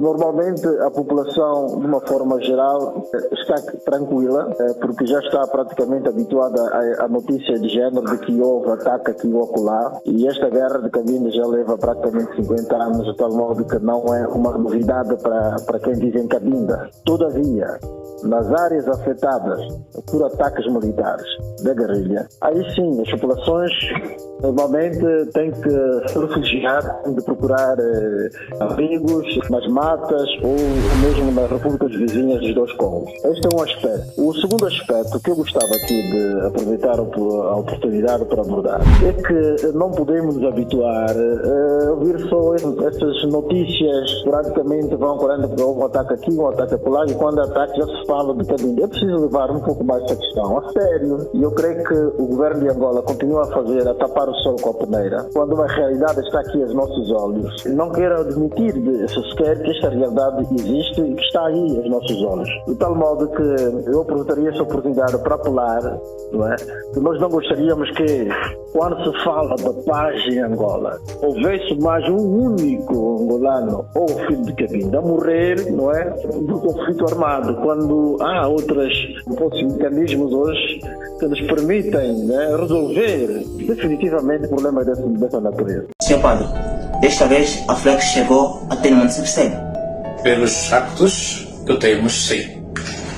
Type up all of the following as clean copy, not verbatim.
Normalmente a população, de uma forma geral, está tranquila, porque já está praticamente habituada à notícia de género de que houve ataque aqui ou acolá, e esta guerra de Cabinda já leva praticamente 50 anos, de tal modo que não é uma novidade para quem vive em Cabinda. Todavia, nas áreas afetadas por ataques militares da guerrilha, aí sim as populações normalmente têm que se refugiar, têm de procurar amigos nas matas ou mesmo nas repúblicas vizinhas dos dois Congos. Este é um aspecto. O segundo aspecto que eu gostava aqui de aproveitar a oportunidade para abordar é que não podemos nos habituar a ouvir só essas notícias praticamente vão houve um ataque aqui, um ataque acolá, e quando ataque já se fala de Cabinda. É preciso levar um pouco mais essa questão a sério, e eu creio que o governo de Angola continua a tapar o sol com a peneira, quando uma realidade está aqui aos nossos olhos. Não quero admitir sequer que esta realidade existe e que está aí aos nossos olhos. De tal modo que eu aproveitaria essa oportunidade para apelar, não é? Que nós não gostaríamos que, quando se fala da paz em Angola, houvesse mais um único angolano ou filho de Cabinda a morrer, não é? Do conflito armado, quando há outros mecanismos hoje que nos permitem, né, resolver definitivamente problemas dessa natureza. Senhor Padre, desta vez a FLEC chegou até no município sede? Pelos factos que temos, sim.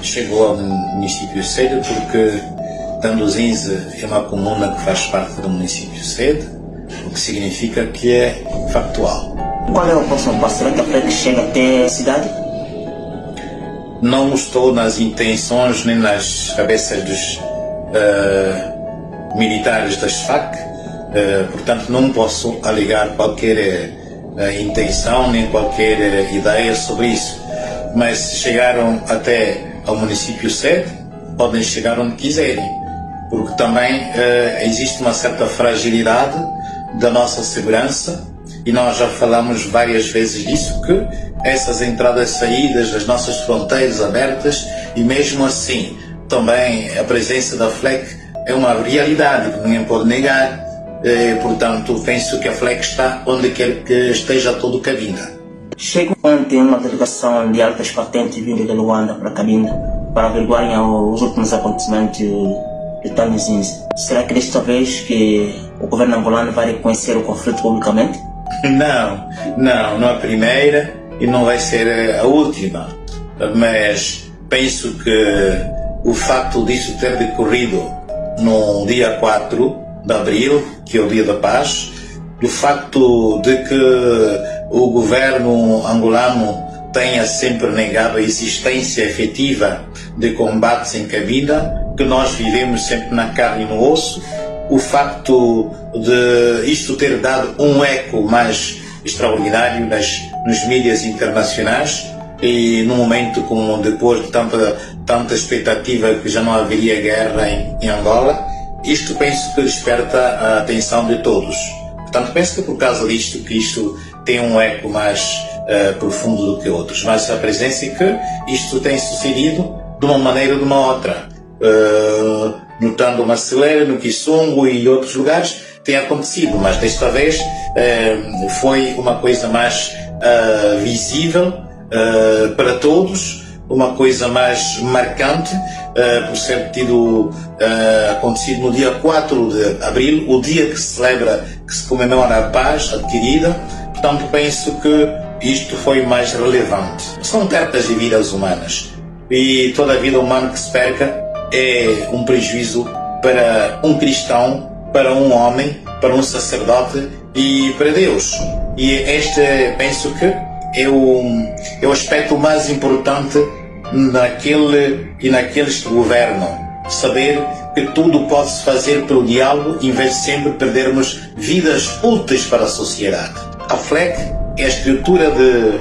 Chegou ao município sede porque Tanduzinze é uma comuna que faz parte do município sede, o que significa que é factual. Qual é o próximo passo? Será que a FLEC chega até a cidade? Não estou nas intenções nem nas cabeças dos militares das FAC, portanto não posso alegar qualquer intenção nem qualquer ideia sobre isso. Mas se chegaram até ao município sede, podem chegar onde quiserem, porque também existe uma certa fragilidade da nossa segurança, e nós já falamos várias vezes disso, que essas entradas e saídas das nossas fronteiras abertas, e mesmo assim também a presença da FLEC é uma realidade que ninguém pode negar. Portanto, penso que a FLEC está onde quer que esteja todo Cabinda. Chegou ontem uma delegação de altas patentes vinda de Luanda para Cabinda para averiguarem os últimos acontecimentos de Tanduzinze. Será que desta vez que o governo angolano vai reconhecer o conflito publicamente? Não é a primeira e não vai ser a última, mas penso que o facto disso ter decorrido no dia 4 de abril, que é o Dia da Paz, do facto de que o governo angolano tenha sempre negado a existência efetiva de combates em Cabinda, que nós vivemos sempre na carne e no osso, o facto de isto ter dado um eco mais extraordinário nos mídias internacionais, e num momento como depois de tanta expectativa que já não haveria guerra em Angola, isto penso que desperta a atenção de todos. Portanto, penso que por causa disto que isto tem um eco mais profundo do que outros, mas a presença é que isto tem sucedido de uma maneira ou de uma outra. Notando o Marceleira, no Kisungo e outros lugares tem acontecido, mas desta vez foi uma coisa mais visível para todos, uma coisa mais marcante, por ser acontecido no dia 4 de abril, o dia que se comemora a paz adquirida. Portanto, penso que isto foi mais relevante. São perdas de vidas humanas, e toda a vida humana que se perca é um prejuízo para um cristão, para um homem, para um sacerdote e para Deus. E este, penso que é o aspecto mais importante naqueles que governam. Saber que tudo pode-se fazer pelo diálogo, em vez de sempre perdermos vidas úteis para a sociedade. A FLEC é a estrutura de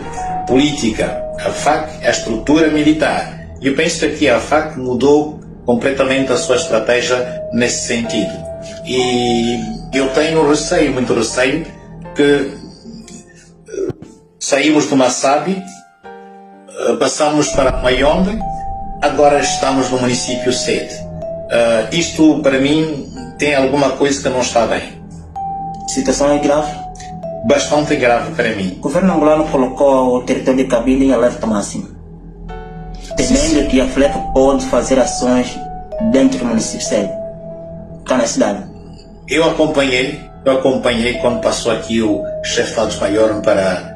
política, a FAC é a estrutura militar. E eu penso que aqui a FAC mudou completamente a sua estratégia nesse sentido. E eu tenho muito receio, que saímos do Massabi, passamos para Mayombe, agora estamos no município sede. Isto, para mim, tem alguma coisa que não está bem. A situação é grave? bastante grave para mim. O governo angolano colocou o território de Cabinda em alerta máximo, temendo que a FLEC pode fazer ações dentro do município sede, cá na cidade. Eu acompanhei quando passou aqui o chefe de Estado-Maior para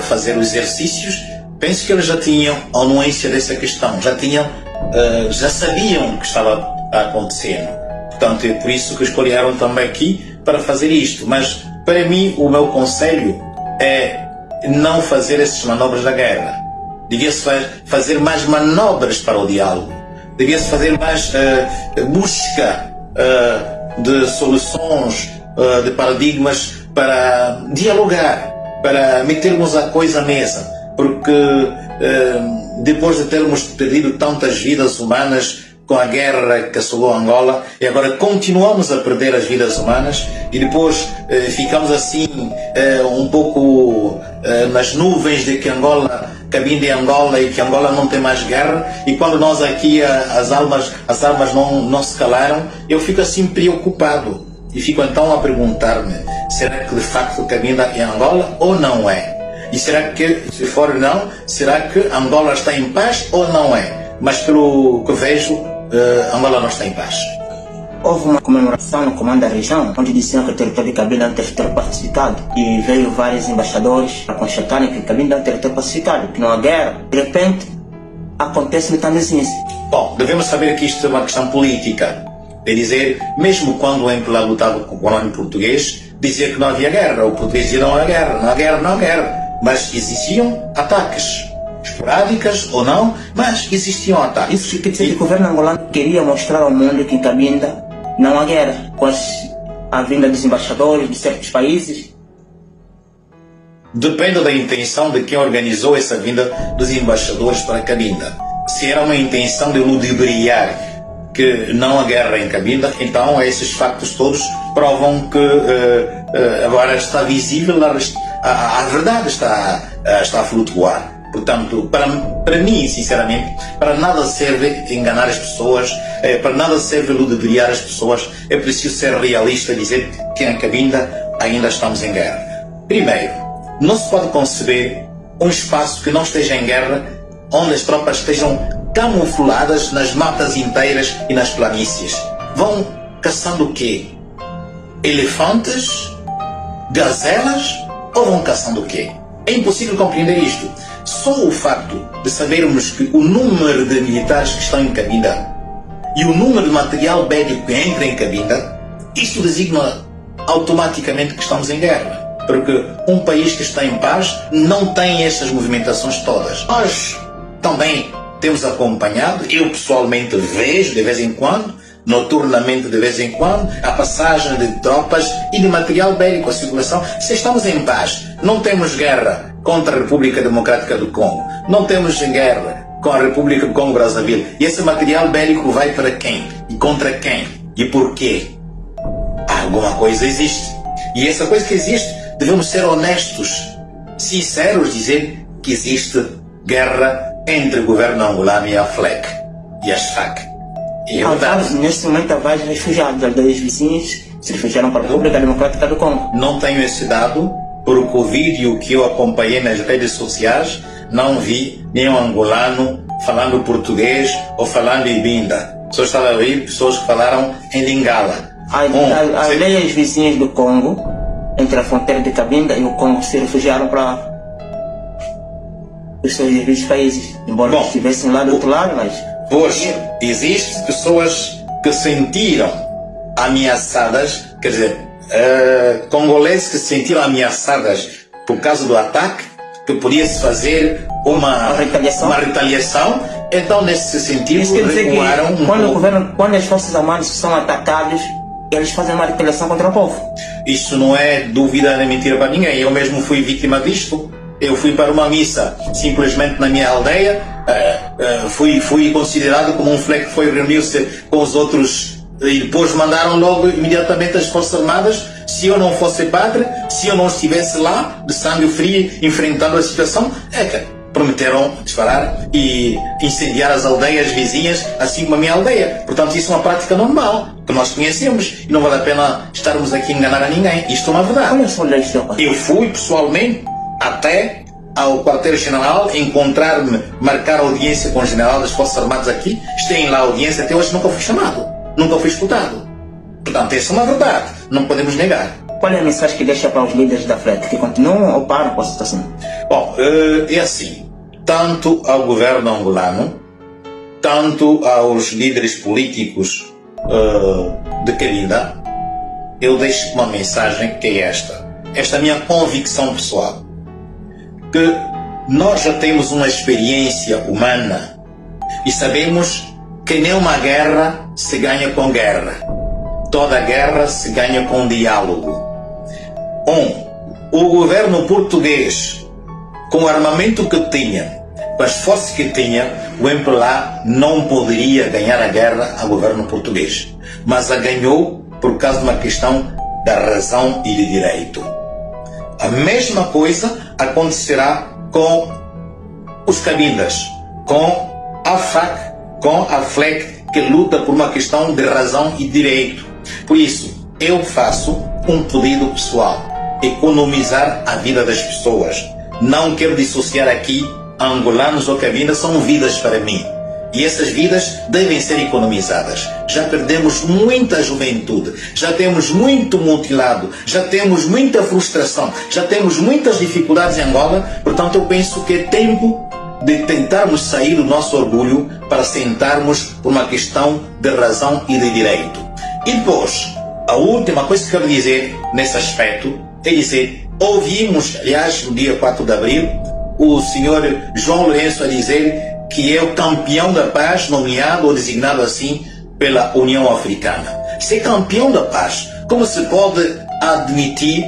fazer os exercícios. Penso que eles já tinham a anuência dessa questão, já sabiam o que estava acontecendo. Portanto, é por isso que escolheram também aqui para fazer isto. Mas, para mim, o meu conselho é não fazer essas manobras da guerra. Devia-se fazer mais manobras para o diálogo. Devia-se fazer mais busca de soluções, de paradigmas para dialogar, para metermos a coisa à mesa. Porque depois de termos perdido tantas vidas humanas com a guerra que assolou Angola, e agora continuamos a perder as vidas humanas, e depois ficamos assim um pouco nas nuvens de que Cabinda é Angola e que Angola não tem mais guerra, e quando nós aqui as armas não se calaram, eu fico assim preocupado e fico então a perguntar-me, será que de facto Cabinda é Angola ou não é? E será que, se for não, será que Angola está em paz ou não é? Mas pelo que vejo, Angola não está em paz. Houve uma comemoração no comando da região, onde diziam que o território de Cabinda é um território pacificado, e veio vários embaixadores para constatarem que Cabinda é um território pacificado, que não há guerra. De repente, acontece metandesense. Bom, devemos saber que isto é uma questão política. É dizer, mesmo quando o MPLA lutava com o colônia português, dizia que não havia guerra, o português dizia não há guerra, não há guerra, não há guerra. Mas existiam ataques, esporádicas ou não, mas existiam ataques. Isso quer dizer que o governo angolano queria mostrar ao mundo que em Cabinda não há guerra, com a vinda dos embaixadores de certos países. Depende da intenção de quem organizou essa vinda dos embaixadores para Cabinda. Se era uma intenção de ludibriar que não há guerra em Cabinda, então esses factos todos provam que agora está visível a verdade está a flutuar. Portanto, para mim, sinceramente, para nada serve enganar as pessoas, para nada serve ludibriar as pessoas. É preciso ser realista e dizer que em Cabinda ainda estamos em guerra. Primeiro, não se pode conceber um espaço que não esteja em guerra, onde as tropas estejam camufladas nas matas inteiras e nas planícies. Vão caçando o quê? Elefantes? Gazelas? Ou vão caçando o quê? É impossível compreender isto. Só o facto de sabermos que o número de militares que estão em Cabinda e o número de material bélico que entra em Cabinda, isto designa automaticamente que estamos em guerra. Porque um país que está em paz não tem essas movimentações todas. Nós também temos acompanhado, eu pessoalmente vejo de vez em quando, noturnamente de vez em quando, a passagem de tropas e de material bélico, a circulação. Se estamos em paz, não temos guerra contra a República Democrática do Congo, não temos guerra com a República do Congo Brazzaville, e esse material bélico vai para quem? E contra quem? E por quê? Alguma coisa existe. E essa coisa que existe, devemos ser honestos, sinceros, dizer que existe guerra entre o governo angolano e a FLEC e as FAC. Neste momento há vários refugiados, aldeias vizinhas se refugiaram para a República Democrática do Congo. Não tenho esse dado, porque o vídeo que eu acompanhei nas redes sociais, não vi nenhum angolano falando português ou falando ibinda. Só estava a ouvir pessoas que falaram em lingala. As aldeias vizinhas do Congo, entre a fronteira de Cabinda e o Congo, se refugiaram para os seus devidos países, embora estivessem lá do outro lado, mas... Pois, existem pessoas que se sentiram ameaçadas, quer dizer, congoleses que se sentiram ameaçadas por causa do ataque, que podia-se fazer uma retaliação. Então, nesse sentido, recuaram quando as forças armadas são atacadas, eles fazem uma retaliação contra o povo. Isso não é dúvida nem mentira para ninguém. Eu mesmo fui vítima disto. Eu fui para uma missa simplesmente na minha aldeia, fui considerado como um FLEC que foi reunir-se com os outros e depois mandaram logo imediatamente as Forças Armadas. Se eu não fosse padre, se eu não estivesse lá de sangue frio enfrentando a situação, prometeram disparar e incendiar as aldeias vizinhas, assim como a minha aldeia. Portanto, isso é uma prática normal, que nós conhecemos, e não vale a pena estarmos aqui a enganar a ninguém. Isto é uma verdade. Qual é a sua legião? Eu fui, pessoalmente, até ao quartel-general, encontrar-me, marcar audiência com o general das Forças Armadas aqui. Tem lá audiência, até hoje nunca fui chamado, nunca fui escutado. Portanto, isso é uma verdade, não podemos negar. Qual é a mensagem que deixa para os líderes da FLEC, que continuam ou param com a situação? Bom, é assim, tanto ao governo angolano, tanto aos líderes políticos de Cabinda, eu deixo uma mensagem que é esta. Esta é a minha convicção pessoal, que nós já temos uma experiência humana e sabemos que nenhuma guerra se ganha com guerra. Toda guerra se ganha com diálogo. O governo português, com o armamento que tinha, com as forças que tinha, o MPLA não poderia ganhar a guerra ao governo português. Mas a ganhou por causa de uma questão da razão e de direito. A mesma coisa acontecerá com os Cabindas, com a FAC, com a FLEC, que luta por uma questão de razão e direito. Por isso, eu faço um pedido pessoal: economizar a vida das pessoas. Não quero dissociar aqui angolanos ou Cabinda, são vidas para mim. E essas vidas devem ser economizadas. Já perdemos muita juventude, já temos muito mutilado, já temos muita frustração, já temos muitas dificuldades em Angola. Portanto, eu penso que é tempo de tentarmos sair do nosso orgulho para sentarmos por uma questão de razão e de direito. E depois, a última coisa que quero dizer nesse aspecto é dizer, ouvimos, aliás, no dia 4 de abril, o senhor João Lourenço a dizer que é o campeão da paz, nomeado ou designado assim pela União Africana. Ser campeão da paz, como se pode admitir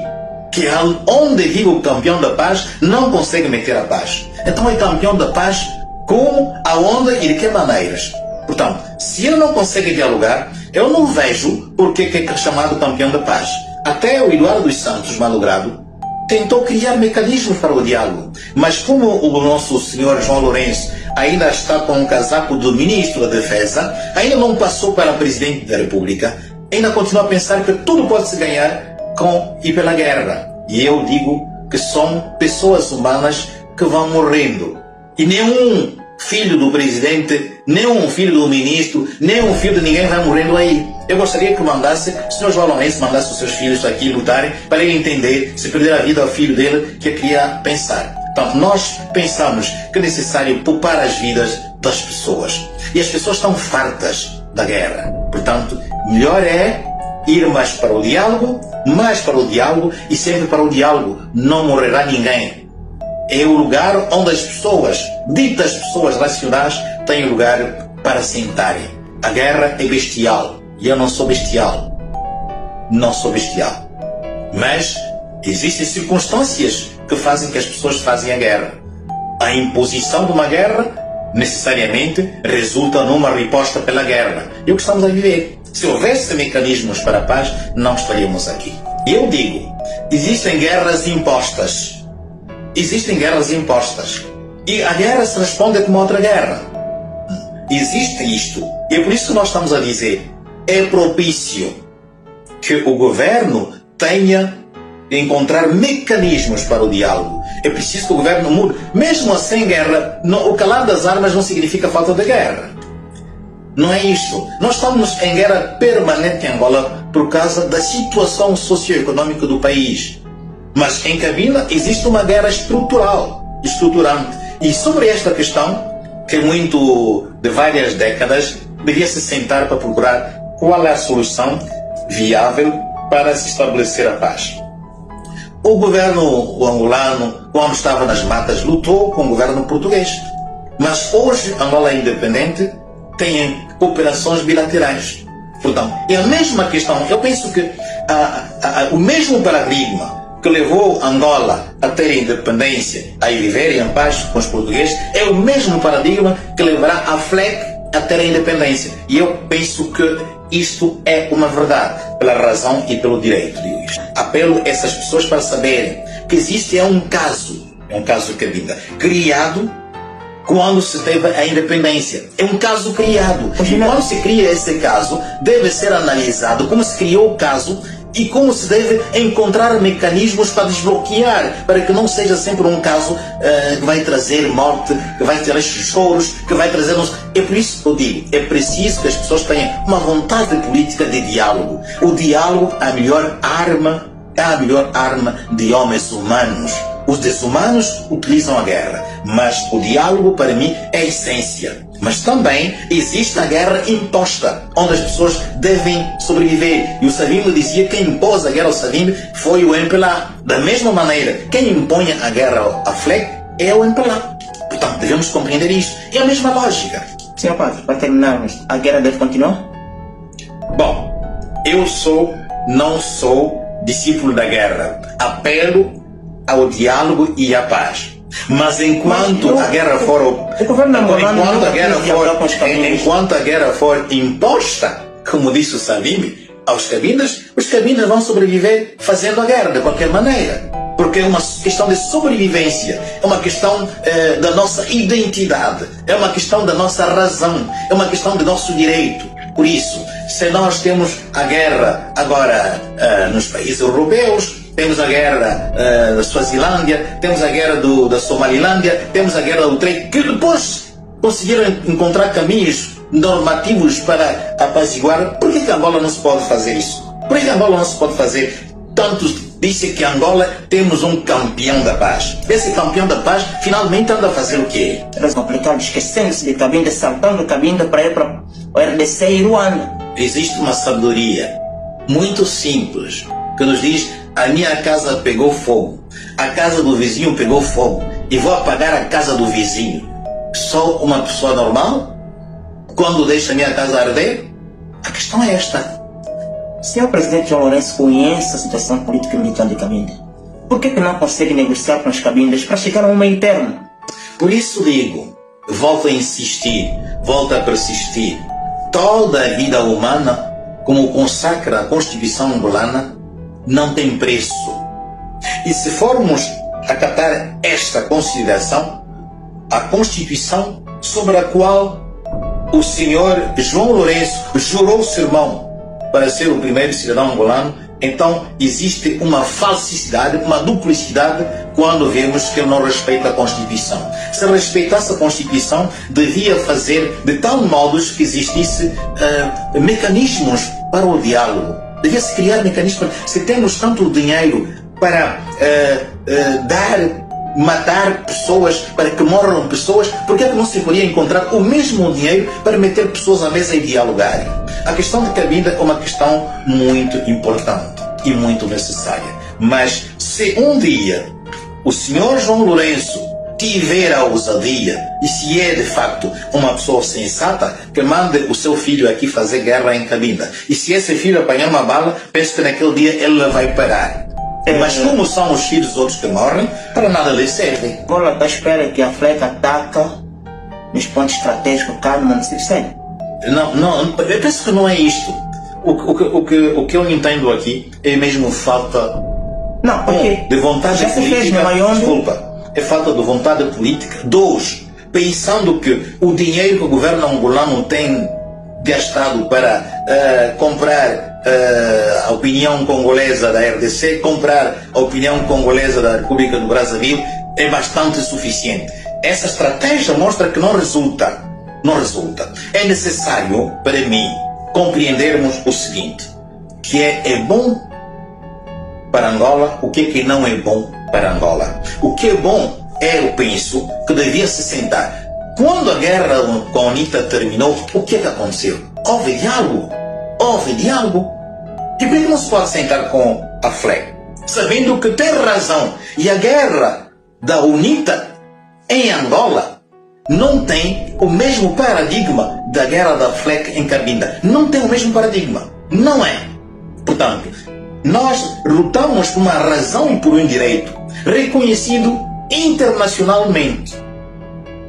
que onde vive o campeão da paz não consegue meter a paz? Então é campeão da paz como, aonde e de que maneiras? Portanto, se ele não consegue dialogar, eu não vejo por que é chamado campeão da paz. Até o Eduardo dos Santos Malogrado tentou criar mecanismos para o diálogo, mas como o nosso senhor João Lourenço ainda está com o casaco do ministro da Defesa, ainda não passou para presidente da República, ainda continua a pensar que tudo pode se ganhar com e pela guerra. E eu digo que são pessoas humanas que vão morrendo. E nenhum filho do presidente, nenhum filho do ministro, nenhum filho de ninguém vai morrendo aí. Eu gostaria que mandasse, o senhor João Lourenço mandasse os seus filhos aqui lutarem para ele entender, se perder a vida ao filho dele, que queria pensar. Então, nós pensamos que é necessário poupar as vidas das pessoas. E as pessoas estão fartas da guerra. Portanto, melhor é ir mais para o diálogo e sempre para o diálogo. Não morrerá ninguém. É o lugar onde as pessoas, ditas pessoas racionais, têm lugar para sentarem. A guerra é bestial. E eu não sou bestial. Não sou bestial. Mas existem circunstâncias que fazem que as pessoas fazem a guerra. A imposição de uma guerra necessariamente resulta numa resposta pela guerra. E o que estamos a viver. Se houvesse mecanismos para a paz, não estaríamos aqui. E eu digo, existem guerras impostas. Existem guerras impostas. E a guerra se responde com outra guerra. Existe isto. E é por isso que nós estamos a dizer, é propício que o governo tenha de encontrar mecanismos para o diálogo. É preciso que o governo mude. Mesmo sem guerra, o calar das armas não significa falta de guerra. Não é isto. Nós estamos em guerra permanente em Angola por causa da situação socioeconômica do país. Mas em Cabinda existe uma guerra estrutural, estruturante. E sobre esta questão, que é muito de várias décadas, deveria se sentar para procurar qual é a solução viável para se estabelecer a paz. O governo angolano, quando estava nas matas, lutou com o governo português. Mas hoje, Angola é independente, tem cooperações bilaterais. Portanto, é a mesma questão. Eu penso que o mesmo paradigma que levou Angola a ter a independência, a viver em paz com os portugueses, é o mesmo paradigma que levará a FLEC a ter a independência. E eu penso que isto é uma verdade, pela razão e pelo direito, digo isto. Apelo a essas pessoas para saberem que existe um caso É um caso de Cabinda. Criado quando se teve a independência. É um caso criado. E quando se cria esse caso, deve ser analisado como se criou o caso e como se deve encontrar mecanismos para desbloquear, para que não seja sempre um caso que vai trazer morte, que vai trazer choros, que vai trazer... É por isso que eu digo, é preciso que as pessoas tenham uma vontade política de diálogo. O diálogo é a melhor arma de homens humanos. Os desumanos utilizam a guerra, mas o diálogo para mim é a essência. Mas também existe a guerra imposta, onde as pessoas devem sobreviver. E o Savimbi dizia que quem impôs a guerra ao Savimbi foi o MPLA. Da mesma maneira, quem impõe a guerra à FLEC é o MPLA. Portanto, devemos compreender isto. É a mesma lógica. Senhor Padre, para terminarmos, a guerra deve continuar? Bom, eu não sou discípulo da guerra. Apelo ao diálogo e à paz. Mas enquanto a guerra for imposta, como disse o Savimbi, aos cabindas, os cabindas vão sobreviver fazendo a guerra de qualquer maneira. Porque é uma questão de sobrevivência, é uma questão da nossa identidade, é uma questão da nossa razão, é uma questão do nosso direito. Por isso, se nós temos a guerra agora nos países europeus, temos a guerra da Suazilândia, temos a guerra da Somalilândia, temos a guerra do Trem, que depois conseguiram encontrar caminhos normativos para apaziguar. Por que Angola não se pode fazer isso? Por que Angola não se pode fazer? Tantos dizem que Angola temos um campeão da paz. Esse campeão da paz finalmente anda a fazer o quê? É complicado, esquecendo-se de Cabinda, saltando Cabinda para ir para o RDC e Ruanda. Existe uma sabedoria muito simples que nos diz: a minha casa pegou fogo, a casa do vizinho pegou fogo e vou apagar a casa do vizinho. Sou uma pessoa normal quando deixo a minha casa arder? A questão é esta. Senhor Presidente João Lourenço conhece a situação política e militar de Cabinda. Por que não consegue negociar com os Cabindas para chegar a um meio termo? Por isso digo, volto a insistir, volto a persistir. Toda a vida humana, como consacra a Constituição angolana, não tem preço. E se formos acatar esta consideração, a Constituição sobre a qual o senhor João Lourenço jurou sermão para ser o primeiro cidadão angolano, então existe uma falsidade, uma duplicidade quando vemos que ele não respeita a Constituição. Se respeitasse a Constituição, devia fazer de tal modo que existisse mecanismos para o diálogo. Devia-se criar mecanismos. Se temos tanto dinheiro para matar pessoas, para que morram pessoas, por que não se poderia encontrar o mesmo dinheiro para meter pessoas à mesa e dialogarem? A questão de Cabinda é uma questão muito importante e muito necessária. Mas se um dia o senhor João Lourenço tiver a ousadia, e se é de facto uma pessoa sensata, que mande o seu filho aqui fazer guerra em Cabinda. E se esse filho apanhar uma bala, penso que naquele dia ele vai parar. Mas como são os filhos dos outros que morrem, para nada lhes serve. Agora está à espera que a FLEC ataca nos pontos estratégicos cá no município sério. Não, eu penso que não é isto. O que eu entendo aqui é mesmo falta de vontade já se política. Fez no Mayombe. Desculpa, é falta de vontade política. 2, pensando que o dinheiro que o governo angolano tem gastado para comprar a opinião congolesa da RDC, comprar a opinião congolesa da República do Brazzaville é bastante suficiente. Essa estratégia mostra que não resulta. É necessário, para mim, compreendermos o seguinte, que é bom para Angola, o que não é bom para Angola. O que é bom eu penso, que devia se sentar. Quando a guerra com a UNITA terminou, o que aconteceu? Houve diálogo. E por que não se pode sentar com a FLEC? Sabendo que tem razão. E a guerra da UNITA em Angola não tem o mesmo paradigma da guerra da FLEC em Cabinda. Não tem o mesmo paradigma. Não é. Portanto, nós lutamos por uma razão e por um direito reconhecido internacionalmente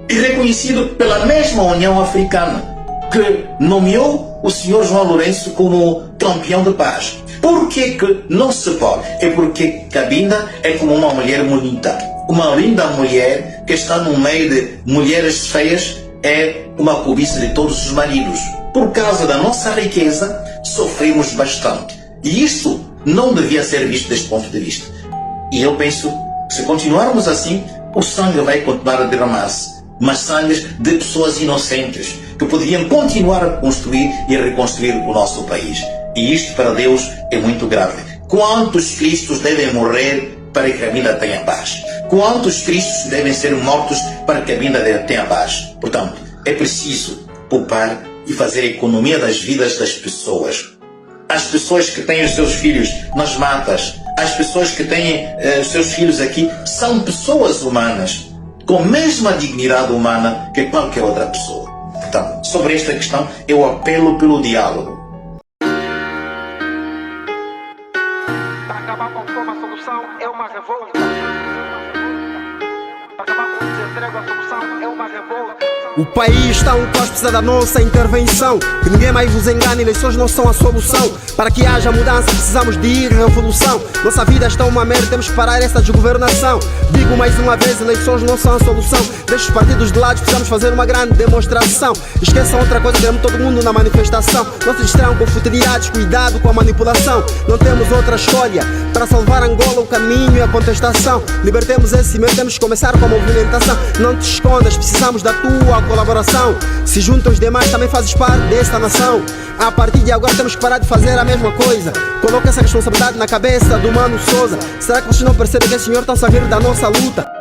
e reconhecido pela mesma União Africana, que nomeou o senhor João Lourenço como campeão de paz. Por que não se pode? É porque Cabinda é como uma mulher bonita. uma linda mulher que está no meio de mulheres feias é uma cobiça de todos os maridos. Por causa da nossa riqueza, sofremos bastante. E isso não devia ser visto deste ponto de vista. E eu penso, se continuarmos assim, o sangue vai continuar a derramar-se. Mas sangue de pessoas inocentes, que poderiam continuar a construir e a reconstruir o nosso país. E isto para Deus é muito grave. Quantos Cristos devem morrer para que a vida tenha paz? Quantos Cristos devem ser mortos para que a vida tenha paz? Portanto, é preciso poupar e fazer a economia das vidas das pessoas. As pessoas que têm os seus filhos nas matas, as pessoas que têm os seus filhos aqui, são pessoas humanas, com a mesma dignidade humana que qualquer outra pessoa. Portanto, sobre esta questão, eu apelo pelo diálogo. Para acabar com a fome, a solução é uma revolta. Para acabar com o desemprego, a solução é uma revolta. O país está um caos, precisa da nossa intervenção. Que ninguém mais nos engane, eleições não são a solução. Para que haja mudança precisamos de revolução. Nossa vida está uma merda, temos que parar essa desgovernação. Digo mais uma vez, eleições não são a solução. Deixa os partidos de lado, precisamos fazer uma grande demonstração. Esqueçam outra coisa, queremos todo mundo na manifestação. Não se distraiam com futilidades, cuidado com a manipulação. Não temos outra escolha para salvar Angola, o caminho e a contestação. Libertemos esse medo, temos que começar com a movimentação. Não te escondas, precisamos da tua colaboração. Se juntam os demais, também fazes parte desta nação. A partir de agora temos que parar de fazer a mesma coisa. Coloca essa responsabilidade na cabeça do Mano Sousa. Será que vocês não percebem que esse senhor está a rir da nossa luta?